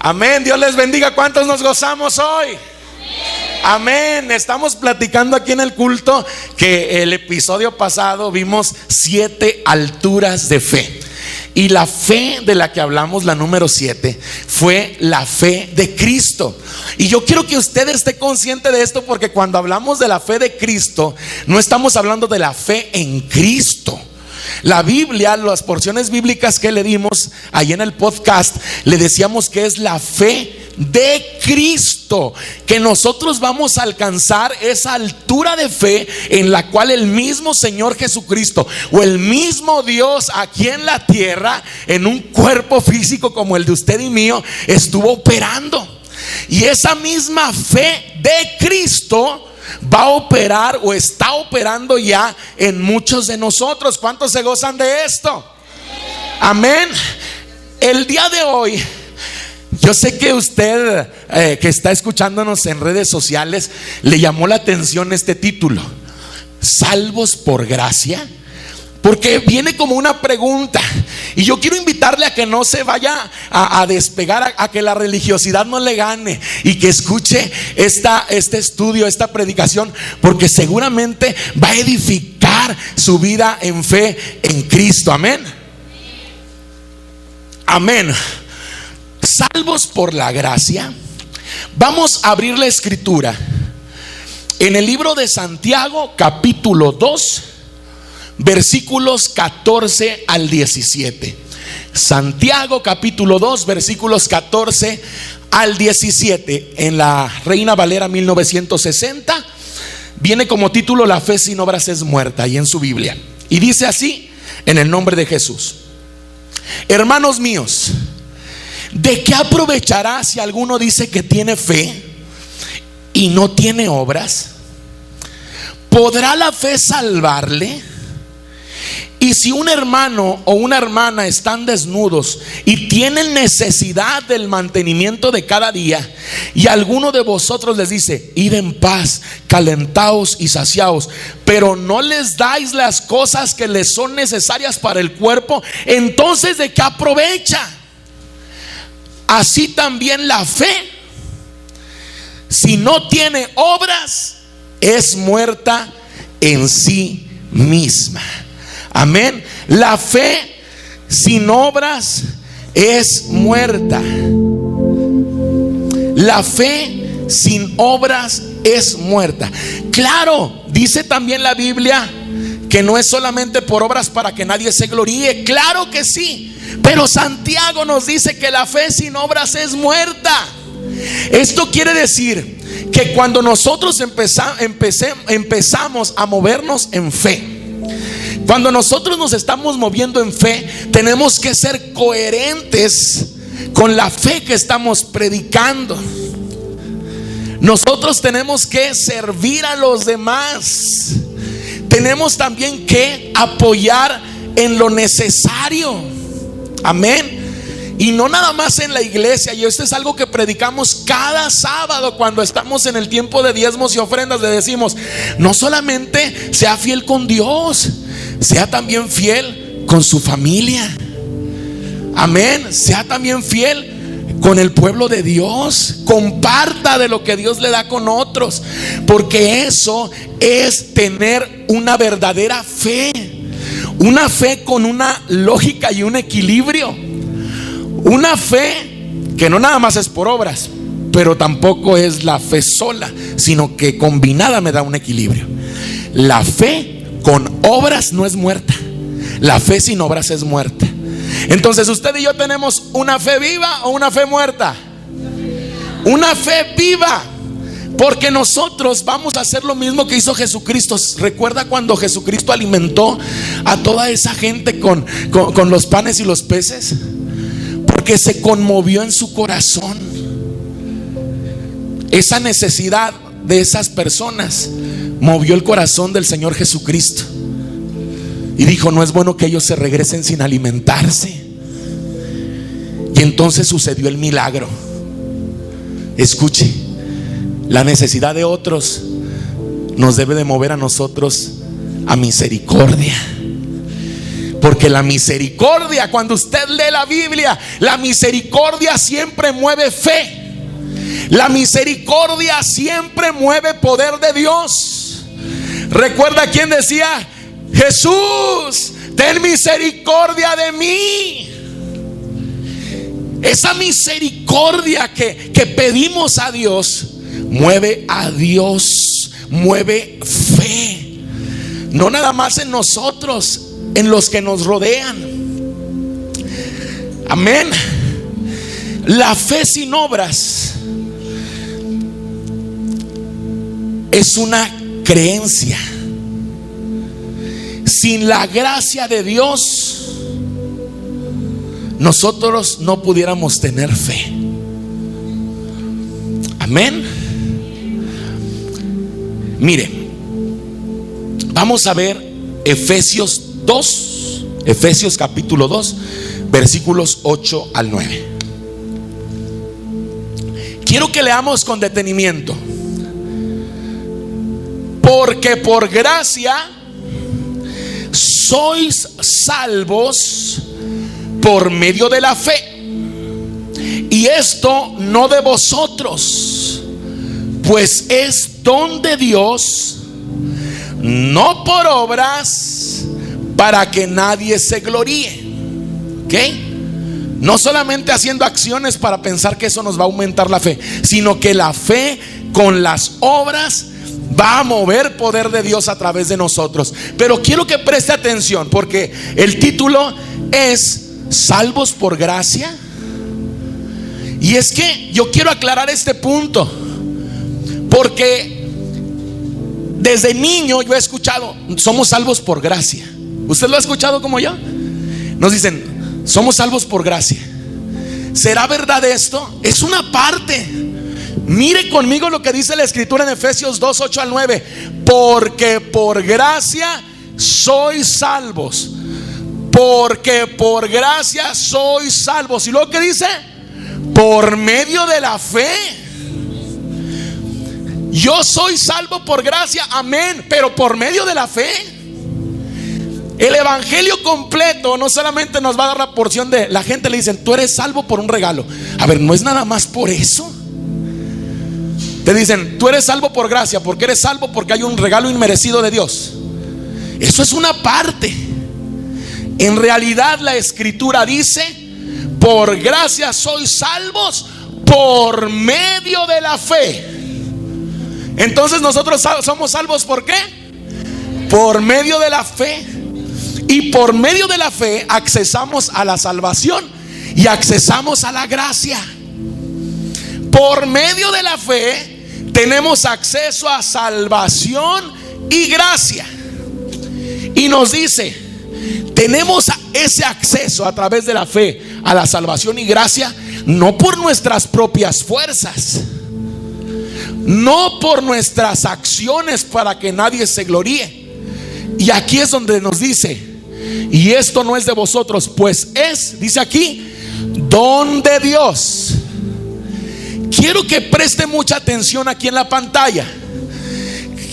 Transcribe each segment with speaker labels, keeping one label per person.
Speaker 1: Amén, Dios les bendiga. ¿Cuántos nos gozamos hoy? Amén. Estamos platicando aquí en el culto que el episodio pasado vimos 7 alturas de fe. Y la fe de la que hablamos, la número 7, fue la fe de Cristo. Y yo quiero que usted esté consciente de esto, porque cuando hablamos de la fe de Cristo, no estamos hablando de la fe en Cristo. La Biblia, las porciones bíblicas que le dimos ahí en el podcast, le decíamos que es la fe de Cristo, que nosotros vamos a alcanzar esa altura de fe en la cual el mismo Señor Jesucristo o el mismo Dios aquí en la tierra, en un cuerpo físico como el de usted y mío, estuvo operando. Y esa misma fe de Cristo va a operar o está operando ya en muchos de nosotros. ¿Cuántos se gozan de esto? Amén. El día de hoy, yo sé que usted que está escuchándonos en redes sociales, le llamó la atención este título, ¿salvos por gracia? Porque viene como una pregunta. Y yo quiero invitarle a que no se vaya a despegar, a que la religiosidad no le gane, y que escuche este estudio, esta predicación, porque seguramente va a edificar su vida en fe en Cristo. Amén. Amén. Salvos por la gracia. Vamos a abrir la escritura en el libro de Santiago, capítulo 2, versículos 14 al 17. Santiago capítulo 2, versículos 14 al 17. En la Reina Valera 1960 viene como título: la fe sin obras es muerta, y en su Biblia. Y dice así, en el nombre de Jesús: hermanos míos, ¿de qué aprovechará si alguno dice que tiene fe y no tiene obras? ¿Podrá la fe salvarle? Y si un hermano o una hermana están desnudos y tienen necesidad del mantenimiento de cada día, y alguno de vosotros les dice: id en paz, calentaos y saciaos, pero no les dais las cosas que les son necesarias para el cuerpo, entonces ¿de qué aprovecha? Así también la fe, si no tiene obras, es muerta en sí misma. Amén. La fe sin obras es muerta. La fe sin obras es muerta. Claro, dice también la Biblia que no es solamente por obras para que nadie se gloríe. Claro que sí, pero Santiago nos dice que la fe sin obras es muerta. Esto quiere decir que cuando nosotros empezamos a movernos en fe, cuando nosotros nos estamos moviendo en fe, tenemos que ser coherentes con la fe que estamos predicando. Nosotros tenemos que servir a los demás. Tenemos también que apoyar en lo necesario. Amén. Y no nada más en la iglesia. Y esto es algo que predicamos cada sábado cuando estamos en el tiempo de diezmos y ofrendas. Le decimos: no solamente sea fiel con Dios, sea también fiel con su familia. Amén. Sea también fiel con el pueblo de Dios. Comparta de lo que Dios le da con otros, porque eso es tener una verdadera fe. Una fe con una lógica y un equilibrio. Una fe que no nada más es por obras, pero tampoco es la fe sola, sino que combinada me da un equilibrio. La fe con obras no es muerta. La fe sin obras es muerta. Entonces, usted y yo tenemos una fe viva o una fe muerta. Una fe viva, porque nosotros vamos a hacer lo mismo que hizo Jesucristo. ¿Recuerda cuando Jesucristo alimentó a toda esa gente con los panes y los peces? Porque se conmovió en su corazón esa necesidad de esas personas. Movió el corazón del Señor Jesucristo y dijo: no es bueno que ellos se regresen sin alimentarse. Y entonces sucedió el milagro. Escuche, la necesidad de otros nos debe de mover a nosotros a misericordia. Porque la misericordia, cuando usted lee la Biblia, la misericordia siempre mueve fe. La misericordia siempre mueve poder de Dios. Recuerda quién decía: Jesús, ten misericordia de mí. Esa misericordia que pedimos a Dios mueve a Dios, mueve fe. No nada más en nosotros, en los que nos rodean. Amén. La fe sin obras es una creencia. Sin la gracia de Dios, nosotros no pudiéramos tener fe. Amén. Mire, vamos a ver Efesios capítulo 2, versículos 8 al 9. Quiero que leamos con detenimiento. Porque por gracia sois salvos por medio de la fe. Y esto no de vosotros, pues es don de Dios, no por obras, para que nadie se gloríe. ¿Ok? No solamente haciendo acciones para pensar que eso nos va a aumentar la fe, sino que la fe con las obras va a mover poder de Dios a través de nosotros. Pero quiero que preste atención, porque el título es salvos por gracia. Y es que yo quiero aclarar este punto, porque desde niño yo he escuchado: somos salvos por gracia. ¿Usted lo ha escuchado como yo? Nos dicen: somos salvos por gracia. ¿Será verdad esto? Es una parte. Mire conmigo lo que dice la escritura en Efesios 2, 8 al 9. Porque por gracia sois salvos. Porque por gracia sois salvos. ¿Y luego qué dice? Por medio de la fe. Yo soy salvo por gracia, amén, pero por medio de la fe. El evangelio completo no solamente nos va a dar la porción de, la gente le dicen: tú eres salvo por un regalo. A ver, no es nada más por eso. Te dicen: tú eres salvo por gracia, porque eres salvo porque hay un regalo inmerecido de Dios. Eso es una parte. En realidad la escritura dice: por gracia sois salvos por medio de la fe. Entonces nosotros somos salvos ¿por qué? Por medio de la fe. Y por medio de la fe accesamos a la salvación y accesamos a la gracia. Por medio de la fe tenemos acceso a salvación y gracia. Y nos dice: tenemos ese acceso a través de la fe a la salvación y gracia, no por nuestras propias fuerzas, no por nuestras acciones para que nadie se gloríe. Y aquí es donde nos dice: y esto no es de vosotros, pues es, dice aquí, don de Dios. Quiero que preste mucha atención aquí en la pantalla.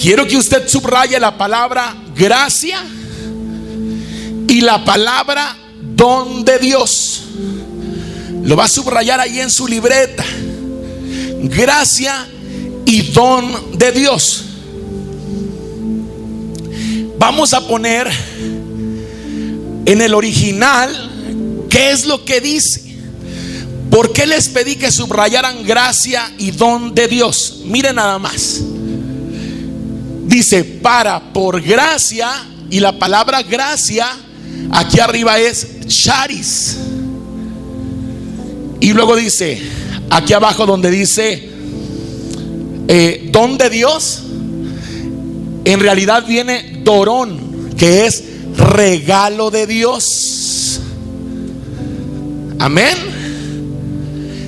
Speaker 1: Quiero que usted subraye la palabra gracia y la palabra don de Dios. Lo va a subrayar ahí en su libreta. Gracia y don de Dios. Vamos a poner en el original qué es lo que dice. ¿Por qué les pedí que subrayaran gracia y don de Dios? Miren nada más. Dice: por gracia, y la palabra gracia aquí arriba es charis. Y luego dice, aquí abajo donde dice don de Dios, en realidad viene dorón, que es regalo de Dios. Amén.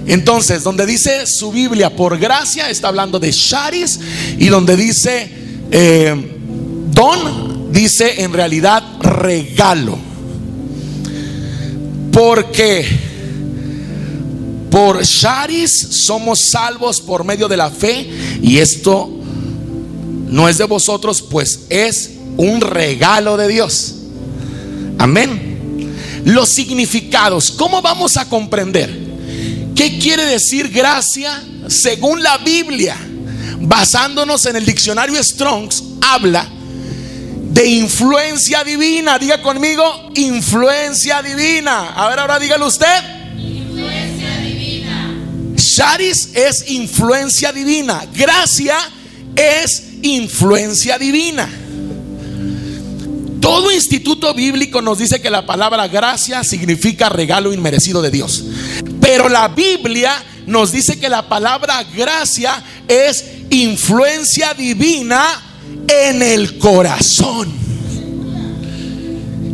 Speaker 1: Entonces, donde dice su Biblia por gracia, está hablando de charis. Y donde dice don, dice en realidad regalo. Porque por charis somos salvos por medio de la fe. Y esto no es de vosotros, pues es un regalo de Dios. Amén. los significados. ¿Cómo vamos a comprender qué quiere decir gracia según la Biblia? Basándonos en el diccionario Strong's, habla de influencia divina. Diga conmigo, influencia divina. A ver, ahora dígalo usted. Influencia divina. Charis es influencia divina. Gracia es influencia divina. Todo instituto bíblico nos dice que la palabra gracia significa regalo inmerecido de Dios. Pero la Biblia nos dice que la palabra gracia es influencia divina en el corazón.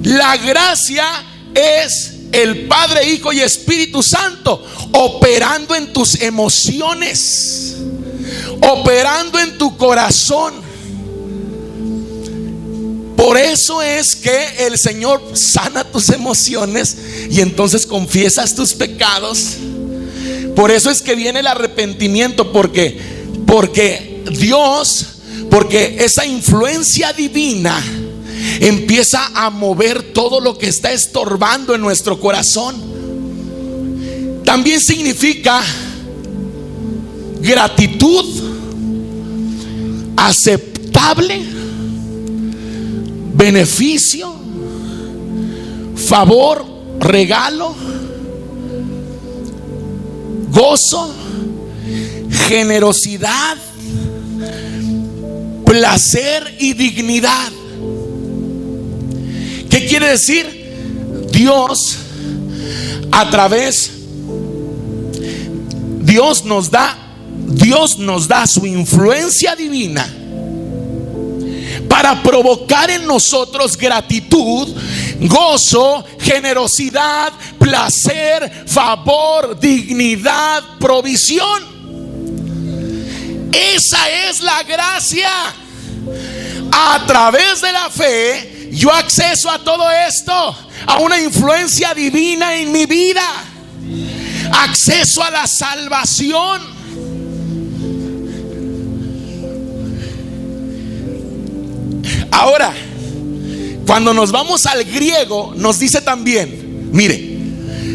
Speaker 1: La gracia es el Padre, Hijo y Espíritu Santo operando en tus emociones, operando en tu corazón. Por eso es que el Señor sana tus emociones y entonces confiesas tus pecados. Por eso es que viene el arrepentimiento, porque esa influencia divina empieza a mover todo lo que está estorbando en nuestro corazón. También significa gratitud aceptable, beneficio, favor, regalo, gozo, generosidad, placer y dignidad. ¿Qué quiere decir? Dios nos da su influencia divina para provocar en nosotros gratitud, gozo, generosidad, placer, favor, dignidad, provisión. Esa es la gracia. A través de la fe yo acceso a todo esto, a una influencia divina en mi vida, acceso a la salvación. Ahora, cuando nos vamos al griego, nos dice también, mire,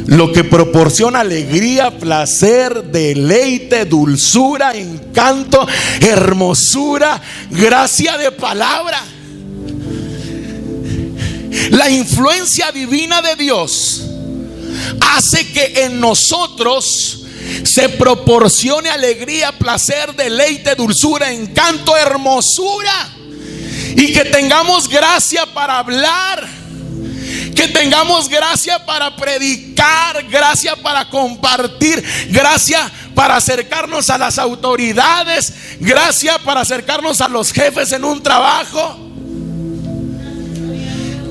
Speaker 1: lo que proporciona alegría, placer, deleite, dulzura, encanto, hermosura, gracia de palabra. La influencia divina de Dios hace que en nosotros se proporcione alegría, placer, deleite, dulzura, encanto, hermosura. Y que tengamos gracia para hablar, que tengamos gracia para predicar, gracia para compartir, gracia para acercarnos a las autoridades, gracia para acercarnos a los jefes en un trabajo.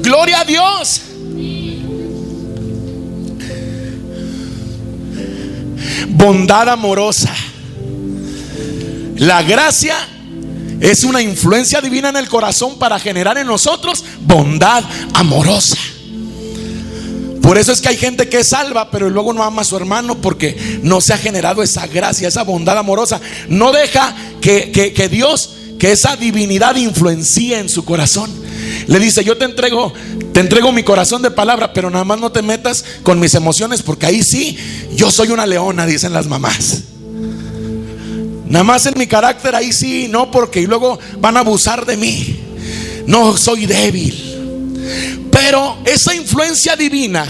Speaker 1: Gloria a Dios. Bondad amorosa. La gracia es una influencia divina en el corazón para generar en nosotros bondad amorosa. Por eso es que hay gente que es salva, pero luego no ama a su hermano, porque no se ha generado esa gracia, esa bondad amorosa. No deja que Dios, que esa divinidad influencie en su corazón. Le dice: yo te entrego mi corazón de palabra, pero nada más no te metas con mis emociones, porque ahí sí, yo soy una leona, dicen las mamás. Nada más en mi carácter, ahí sí, no, porque luego van a abusar de mí. No, soy débil. Pero esa influencia divina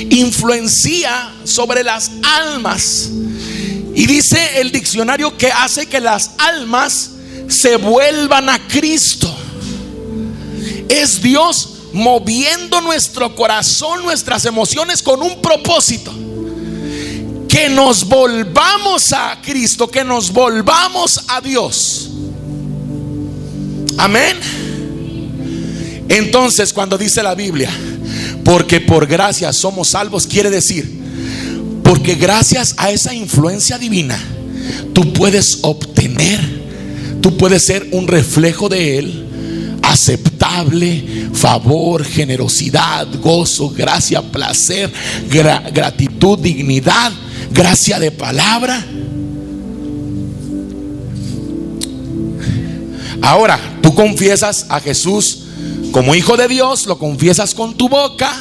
Speaker 1: influencia sobre las almas. Y dice el diccionario que hace que las almas se vuelvan a Cristo. Es Dios moviendo nuestro corazón, nuestras emociones con un propósito: que nos volvamos a Cristo, que nos volvamos a Dios. Amén. Entonces, cuando dice la Biblia, porque por gracia somos salvos, quiere decir, porque gracias a esa influencia divina, tú puedes obtener, tú puedes ser un reflejo de Él, aceptable, favor, generosidad, gozo, gracia, placer, gratitud, dignidad, gracia de palabra. Ahora, tú confiesas a Jesús como hijo de Dios, lo confiesas con tu boca,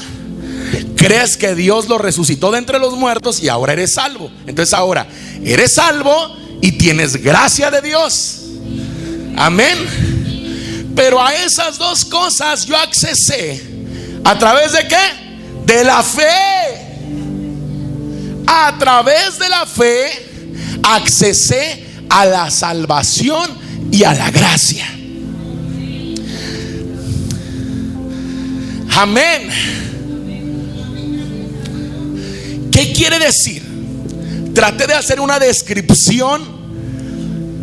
Speaker 1: crees que Dios lo resucitó de entre los muertos y ahora eres salvo. Entonces ahora eres salvo y tienes gracia de Dios. Amén. Pero a esas dos cosas yo accesé ¿a través de qué? De la fe. A través de la fe accesé a la salvación y a la gracia. Amén. ¿Qué quiere decir? Traté de hacer una descripción.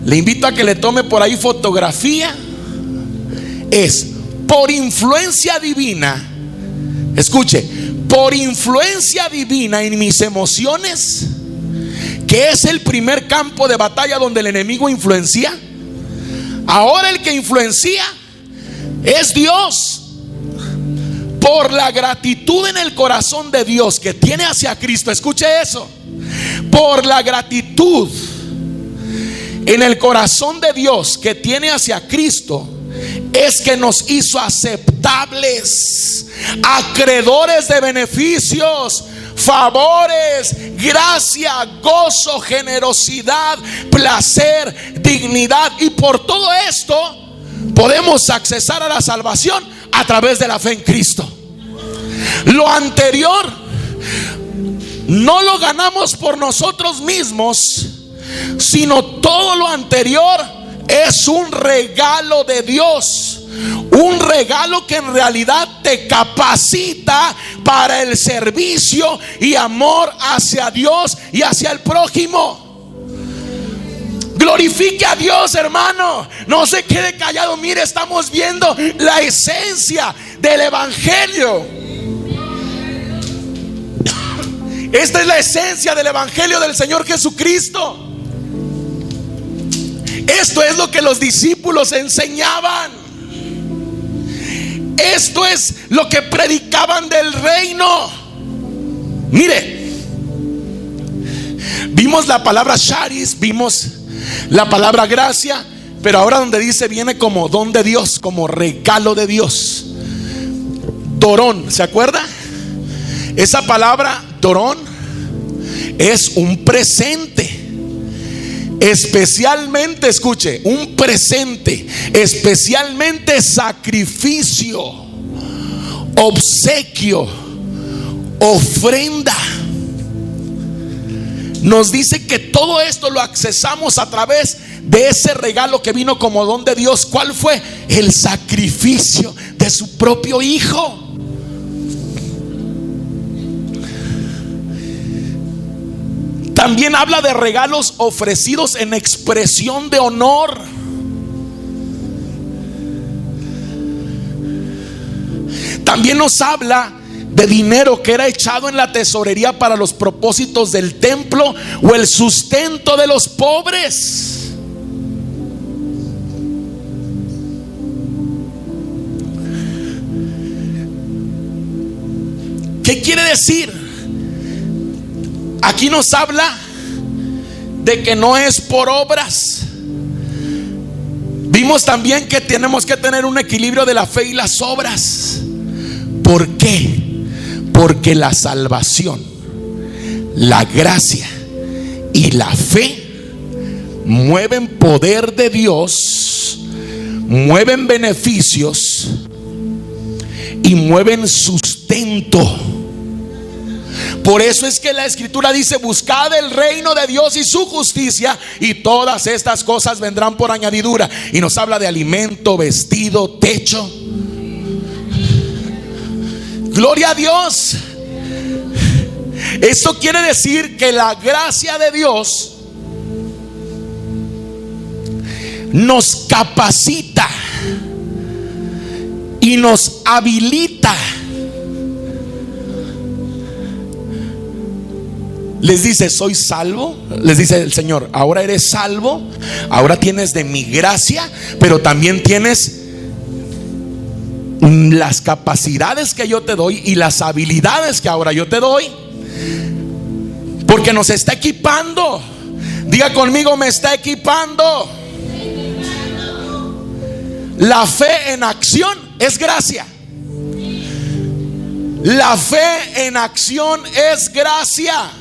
Speaker 1: Le invito a que le tome por ahí fotografía. Es por influencia divina. Escuche, por influencia divina en mis emociones, que es el primer campo de batalla donde el enemigo influencia. Ahora el que influencia es Dios. Por la gratitud en el corazón de Dios que tiene hacia Cristo. Escuche eso. Por la gratitud en el corazón de Dios que tiene hacia Cristo, es que nos hizo aceptables, acreedores de beneficios, favores, gracia, gozo, generosidad, placer, dignidad. Y por todo esto podemos accesar a la salvación a través de la fe en Cristo. Lo anterior no lo ganamos por nosotros mismos, sino todo lo anterior es un regalo de Dios. Un regalo que en realidad te capacita para el servicio y amor hacia Dios y hacia el prójimo. Glorifique a Dios, hermano. No se quede callado. Mire, estamos viendo la esencia del evangelio. Esta es la esencia del evangelio del Señor Jesucristo. Esto es lo que los discípulos enseñaban. Esto es lo que predicaban del reino. Mire, vimos la palabra charis, vimos la palabra gracia, pero ahora donde dice viene como don de Dios, como regalo de Dios. Dorón, ¿se acuerda? Esa palabra dorón es un presente. Especialmente, escuche, un presente, especialmente sacrificio, obsequio, ofrenda. Nos dice que todo esto lo accesamos a través de ese regalo que vino como don de Dios. ¿Cuál fue? El sacrificio de su propio Hijo. También habla de regalos ofrecidos en expresión de honor. También nos habla de dinero que era echado en la tesorería para los propósitos del templo o el sustento de los pobres. ¿Qué quiere decir? Aquí nos habla de que no es por obras. Vimos también que tenemos que tener un equilibrio de la fe y las obras. ¿Por qué? Porque la salvación, la gracia y la fe mueven poder de Dios, mueven beneficios y mueven sustento. Por eso es que la Escritura dice: buscad el reino de Dios y su justicia, y todas estas cosas vendrán por añadidura. Y nos habla de alimento, vestido, techo. Gloria a Dios. Esto quiere decir que la gracia de Dios nos capacita y nos habilita. Les dice: soy salvo. Les dice el Señor: ahora eres salvo, ahora tienes de mi gracia, pero también tienes las capacidades que yo te doy y las habilidades que ahora yo te doy, porque nos está equipando. Diga conmigo: me está equipando. La fe en acción es gracia. La fe en acción es gracia.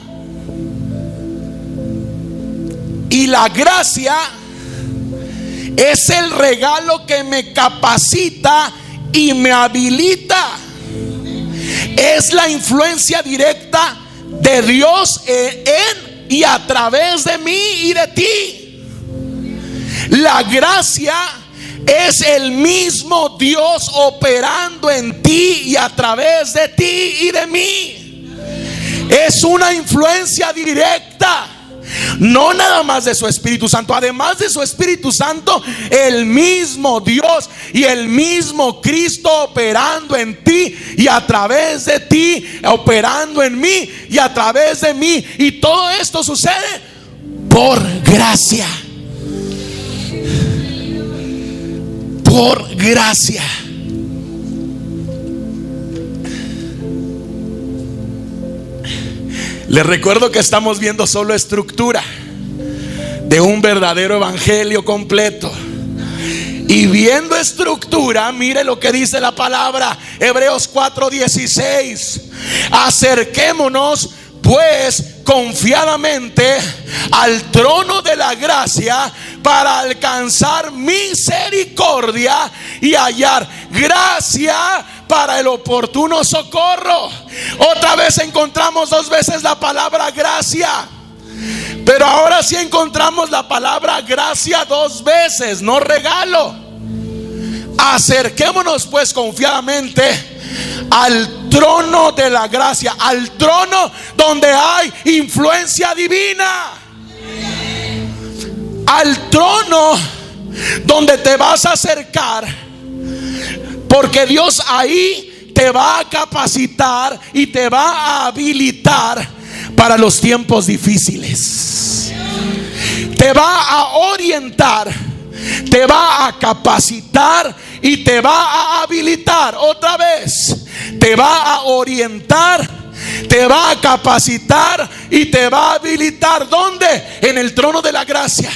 Speaker 1: Y la gracia es el regalo que me capacita y me habilita. Es la influencia directa de Dios en y a través de mí y de ti. La gracia es el mismo Dios operando en ti y a través de ti y de mí. Es una influencia directa, no nada más de su Espíritu Santo. Además de su Espíritu Santo, el mismo Dios y el mismo Cristo operando en ti y a través de ti, operando en mí y a través de mí. Y todo esto sucede por gracia. Por gracia. Les recuerdo que estamos viendo solo estructura de un verdadero evangelio completo. Y viendo estructura, mire lo que dice la palabra, Hebreos 4:16. Acerquémonos pues confiadamente al trono de la gracia para alcanzar misericordia y hallar gracia para el oportuno socorro. Otra vez encontramos 2 veces la palabra gracia, pero ahora sí encontramos la palabra gracia 2 veces, no regalo. Acerquémonos pues confiadamente al trono de la gracia, al trono donde hay influencia divina, al trono donde te vas a acercar, porque Dios ahí te va a capacitar y te va a habilitar para los tiempos difíciles. Te va a orientar, te va a capacitar y te va a habilitar. Otra vez, te va a orientar, te va a capacitar y te va a habilitar. ¿Dónde? En el trono de la gracia,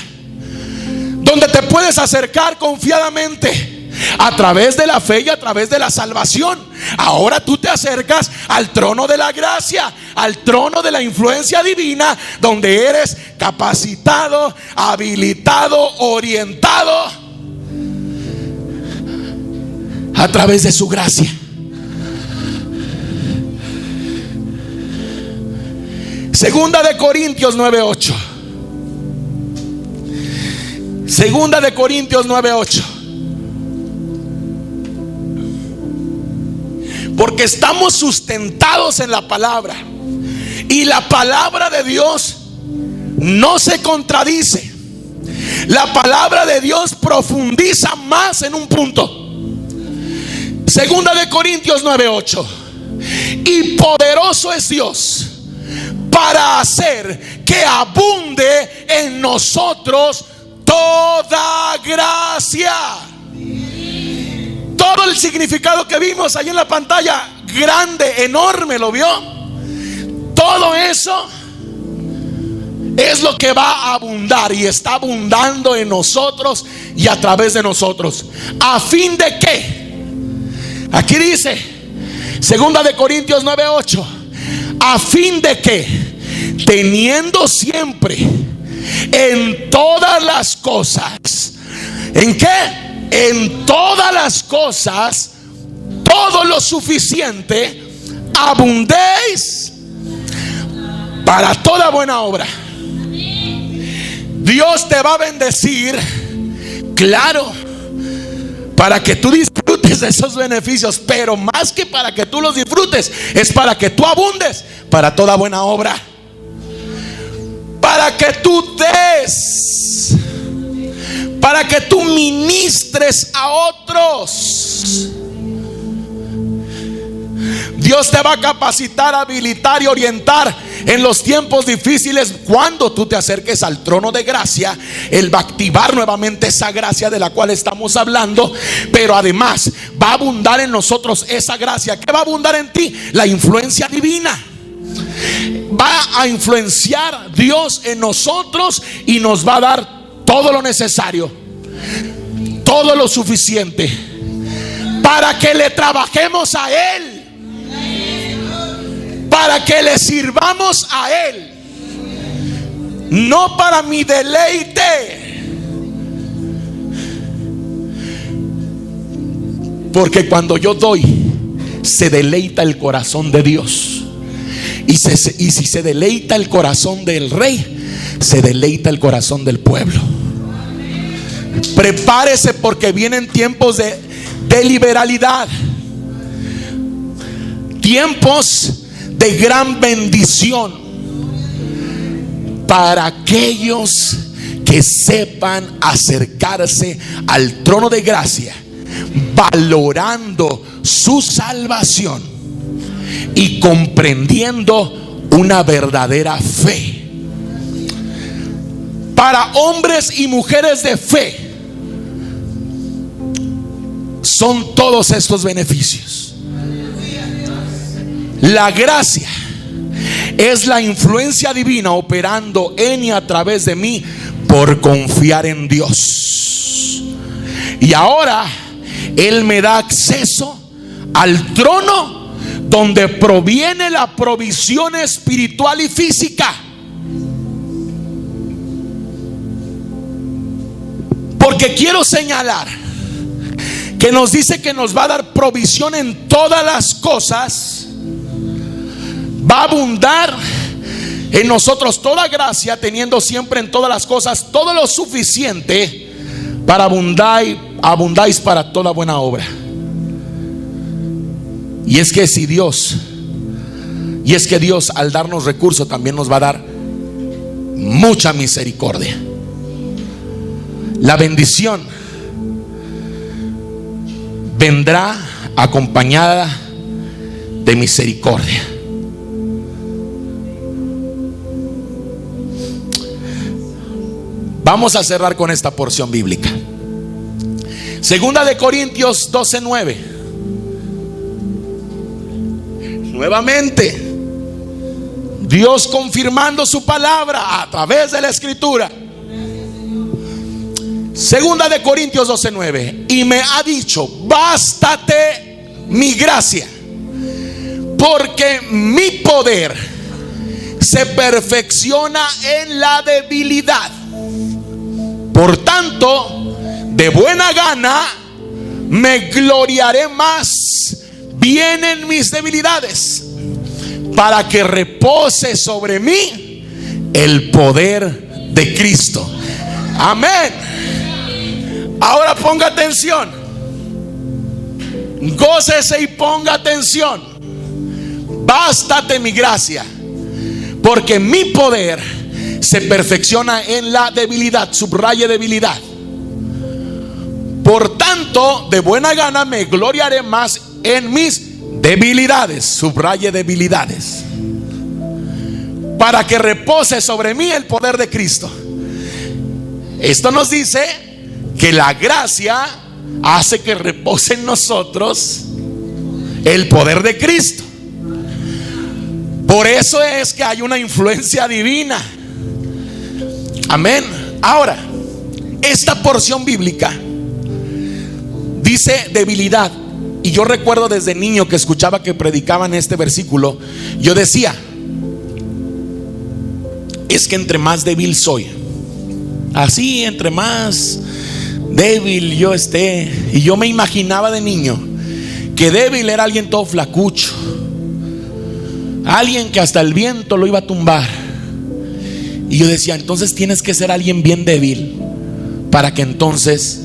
Speaker 1: donde te puedes acercar confiadamente a través de la fe y a través de la salvación. Ahora tú te acercas al trono de la gracia, al trono de la influencia divina, donde eres capacitado, habilitado, orientado a través de su gracia. Segunda de Corintios 9:8. Segunda de Corintios 9:8. Porque estamos sustentados en la palabra, y la palabra de Dios no se contradice. La palabra de Dios profundiza más en un punto. Segunda de Corintios 9:8. Y poderoso es Dios para hacer que abunde en nosotros toda gracia. Todo el significado que vimos ahí en la pantalla, grande, enorme, ¿lo vio? Todo eso es lo que va a abundar y está abundando en nosotros y a través de nosotros. ¿A fin de qué? Aquí dice, segunda de Corintios 9:8, a fin de que, teniendo siempre en todas las cosas, ¿en qué? En todas las cosas, todo lo suficiente, abundéis para toda buena obra. Dios te va a bendecir, claro, para que tú disfrutes de esos beneficios, pero más que para que tú los disfrutes, es para que tú abundes para toda buena obra, para que tú des, para que tú ministres a otros. Dios te va a capacitar, habilitar y orientar en los tiempos difíciles. Cuando tú te acerques al trono de gracia, Él va a activar nuevamente esa gracia de la cual estamos hablando. Pero además va a abundar en nosotros esa gracia. ¿Qué va a abundar en ti? La influencia divina. Va a influenciar Dios en nosotros y nos va a dar todo lo necesario, todo lo suficiente para que le trabajemos a Él, para que le sirvamos a Él, no para mi deleite. Porque cuando yo doy, se deleita el corazón de Dios. Y si se deleita el corazón del rey, se deleita el corazón del pueblo. Prepárese, porque vienen tiempos de liberalidad, tiempos de gran bendición para aquellos que sepan acercarse al trono de gracia, valorando su salvación y comprendiendo una verdadera fe. Para hombres y mujeres de fe son todos estos beneficios. La gracia es la influencia divina operando en y a través de mí por confiar en Dios. Y ahora Él me da acceso al trono donde proviene la provisión espiritual y física. Porque quiero señalar que nos dice que nos va a dar provisión en todas las cosas. Va a abundar en nosotros toda gracia, teniendo siempre en todas las cosas todo lo suficiente para abundáis para toda buena obra. Y es que Dios al darnos recursos también nos va a dar mucha misericordia. La bendición vendrá acompañada de misericordia. Vamos a cerrar con esta porción bíblica. Segunda de Corintios 12:9. Nuevamente, Dios confirmando su palabra a través de la escritura. Segunda de Corintios 12:9. Y me ha dicho: bástate mi gracia, porque mi poder se perfecciona en la debilidad. Por tanto, de buena gana me gloriaré más bien en mis debilidades, para que repose sobre mí el poder de Cristo. Amén. Ahora ponga atención, gócese y ponga atención. Bástate mi gracia, porque mi poder se perfecciona en la debilidad. Subraye debilidad. Por tanto, de buena gana me gloriaré más en mis debilidades. Subraye debilidades. Para que repose sobre mí el poder de Cristo. Esto nos dice que la gracia hace que repose en nosotros el poder de Cristo. Por eso es que hay una influencia divina. Amén. Ahora, esta porción bíblica dice debilidad. Y yo recuerdo desde niño que escuchaba que predicaban este versículo. Yo decía: es que entre más débil soy, así entre más débil yo esté. Y yo me imaginaba de niño que débil era alguien todo flacucho, alguien que hasta el viento lo iba a tumbar. Y yo decía: entonces tienes que ser alguien bien débil para que entonces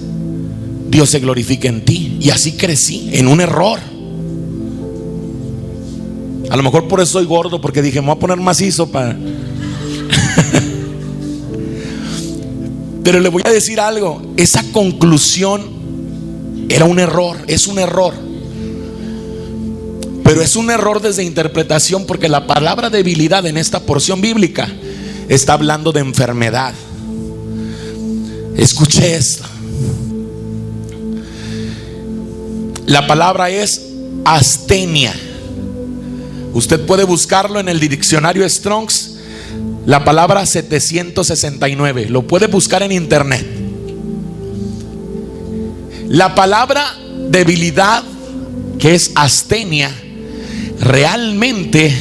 Speaker 1: Dios se glorifique en ti. Y así crecí en un error. A lo mejor por eso soy gordo, porque dije: me voy a poner macizo para... Pero le voy a decir algo: esa conclusión era un error, es un error. Pero es un error desde interpretación, porque la palabra debilidad en esta porción bíblica está hablando de enfermedad. Escuche esto. La palabra es astenia. Usted puede buscarlo en el diccionario Strong's, la palabra 769. Lo puede buscar en internet. La palabra debilidad que es astenia, realmente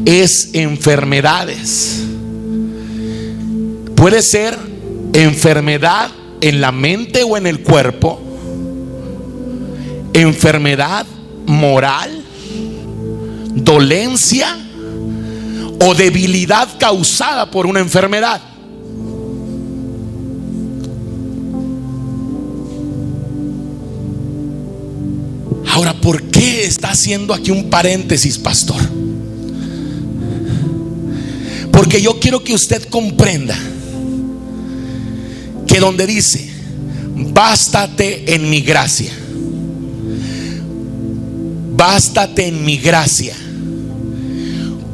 Speaker 1: es enfermedades. Puede ser enfermedad en la mente o en el cuerpo, enfermedad moral, dolencia o debilidad causada por una enfermedad. Ahora, ¿por qué está haciendo aquí un paréntesis, pastor? Porque yo quiero que usted comprenda que donde dice bástate en mi gracia, bástate en mi gracia,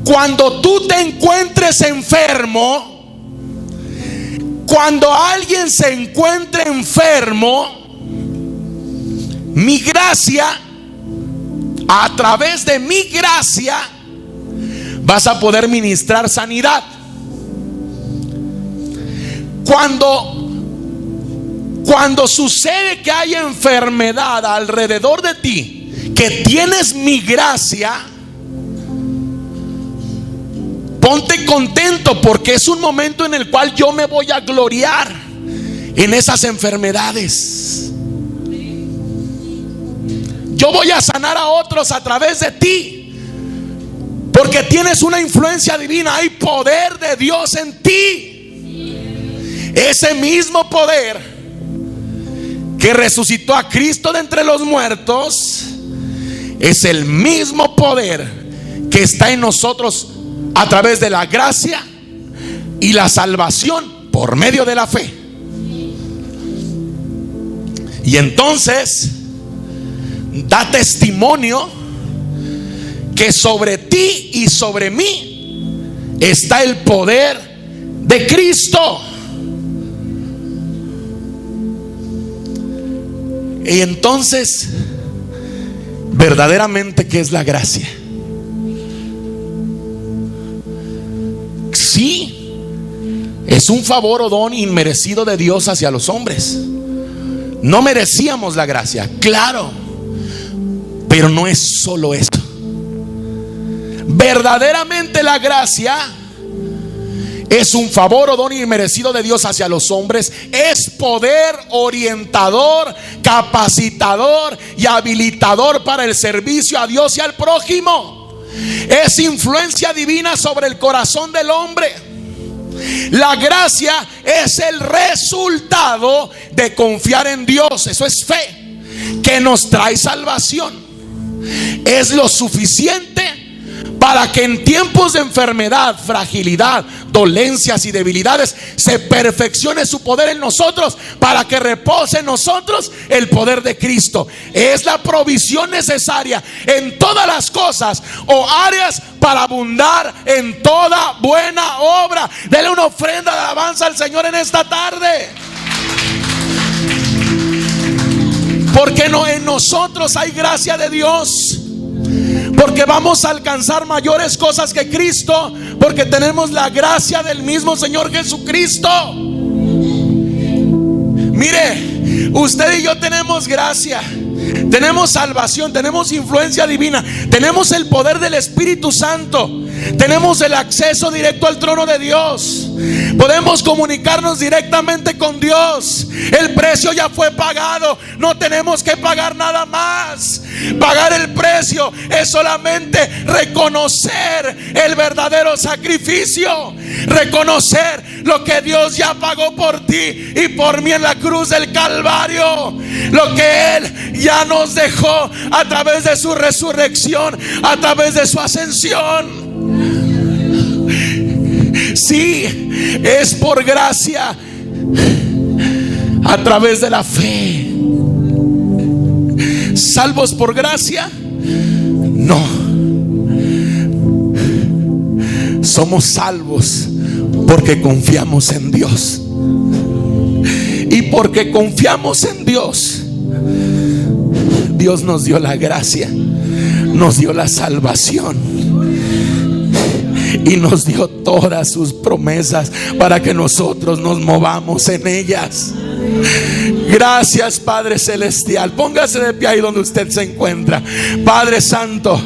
Speaker 1: cuando tú te encuentres enfermo, cuando alguien se encuentre enfermo, mi gracia, a través de mi gracia vas a poder ministrar sanidad. Cuando sucede que hay enfermedad alrededor de ti, que tienes mi gracia, ponte contento, porque es un momento en el cual yo me voy a gloriar en esas enfermedades. Yo voy a sanar a otros a través de ti, porque tienes una influencia divina. Hay poder de Dios en ti. Ese mismo poder que resucitó a Cristo de entre los muertos es el mismo poder que está en nosotros a través de la gracia y la salvación por medio de la fe. Y entonces da testimonio que sobre ti y sobre mí está el poder de Cristo. Y entonces, verdaderamente, ¿qué es la gracia? Sí, es un favor o don inmerecido de Dios hacia los hombres. No merecíamos la gracia, claro, pero no es solo eso. Verdaderamente la gracia es un favor o don inmerecido de Dios hacia los hombres. Es poder orientador, capacitador y habilitador para el servicio a Dios y al prójimo. Es influencia divina sobre el corazón del hombre. La gracia es el resultado de confiar en Dios. Eso es fe, que nos trae salvación. Es lo suficiente para que en tiempos de enfermedad, fragilidad, dolencias y debilidades se perfeccione su poder en nosotros, para que repose en nosotros el poder de Cristo. Es la provisión necesaria en todas las cosas o áreas para abundar en toda buena obra. Dele una ofrenda de alabanza al Señor en esta tarde. Porque no, en nosotros hay gracia de Dios. Porque vamos a alcanzar mayores cosas que Cristo, porque tenemos la gracia del mismo Señor Jesucristo. Mire, usted y yo tenemos gracia, tenemos salvación, tenemos influencia divina, tenemos el poder del Espíritu Santo, tenemos el acceso directo al trono de Dios. Podemos comunicarnos directamente con Dios. El precio ya fue pagado, no tenemos que pagar nada más. Pagar el precio es solamente reconocer el verdadero sacrificio, reconocer lo que Dios ya pagó por ti y por mí en la cruz del Calvario, lo que Él ya nos dejó a través de su resurrección, a través de su ascensión. Sí, es por gracia, a través de la fe. ¿Salvos por gracia? No. Somos salvos porque confiamos en Dios. Y porque confiamos en Dios, Dios nos dio la gracia, nos dio la salvación y nos dio todas sus promesas para que nosotros nos movamos en ellas. Gracias, Padre Celestial. Póngase de pie ahí donde usted se encuentra. Padre Santo,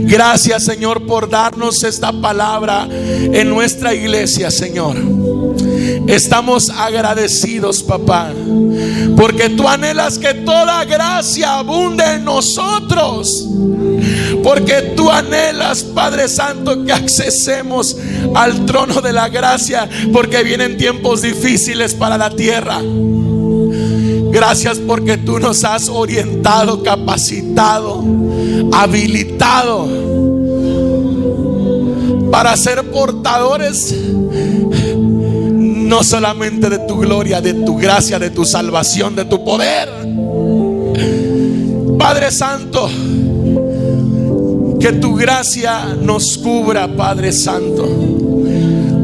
Speaker 1: gracias, Señor, por darnos esta palabra en nuestra iglesia, Señor. Estamos agradecidos, papá, porque tú anhelas que toda gracia abunde en nosotros. Porque tú anhelas, Padre Santo, que accesemos al trono de la gracia, porque vienen tiempos difíciles para la tierra. Gracias porque tú nos has orientado, capacitado, habilitado para ser portadores no solamente de tu gloria, de tu gracia, de tu salvación, de tu poder. Padre Santo, que tu gracia nos cubra, Padre Santo.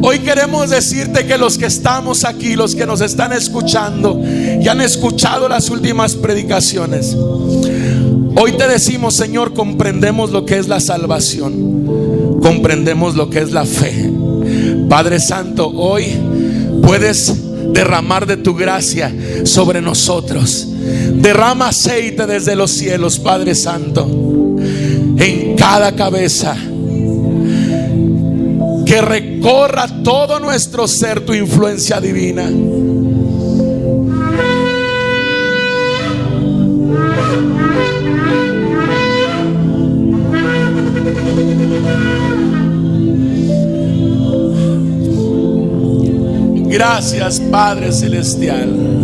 Speaker 1: Hoy queremos decirte que los que estamos aquí, los que nos están escuchando y han escuchado las últimas predicaciones, hoy te decimos, Señor, comprendemos lo que es la salvación, comprendemos lo que es la fe. Padre Santo, hoy puedes derramar de tu gracia sobre nosotros. Derrama aceite desde los cielos, Padre Santo, en cada cabeza, que recorra todo nuestro ser tu influencia divina. Gracias, Padre Celestial.